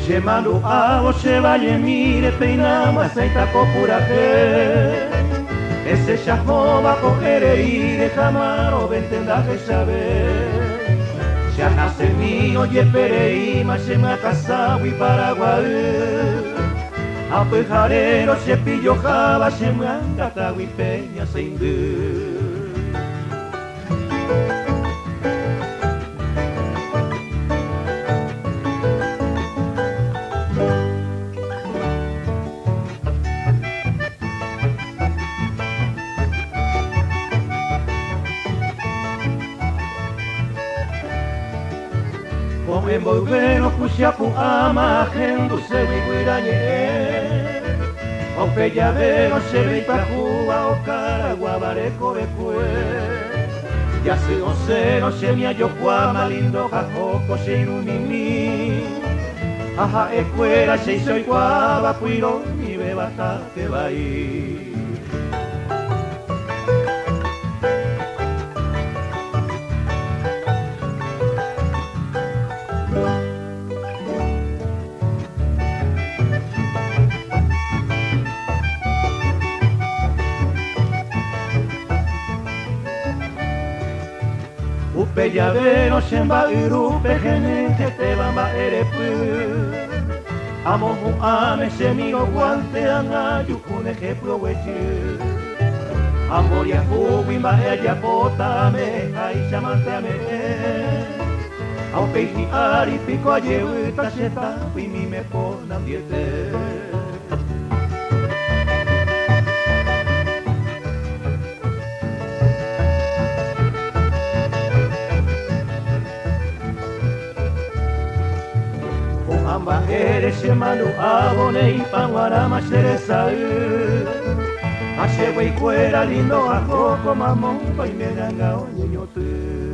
Shemalu avo se vaya mire peinama aceita copuraje. Ese chasmo va a coger y de jamaro ventendaje saber. Ya nace mío y espereima se me ha casado y Paraguay. A pejarero se pillo java se me han catado y peña se indu. Con envolveno cuchapu ama gendu se wiguirañe. O pelladero se ve pajúa o caragua bareco becue. Ya se oceno se mi ayocuama lindo jajoco se irumini. Aja escuela se hizo iguaba puiro mi bebata que va ahí. Pelladero shemba irupe genente te bamba erepu. Amo ame semigo guante anga yukune jeplo wechu. Amor ya fuwi ma ella potame ai chamantame. Au peji ari pico ayeuta sheta pi mi me ponam diete. Amba eres hermano abone y panguarama seresa. Ashe wey cuera lindo ajo como mamón pa y me danga oye yo te.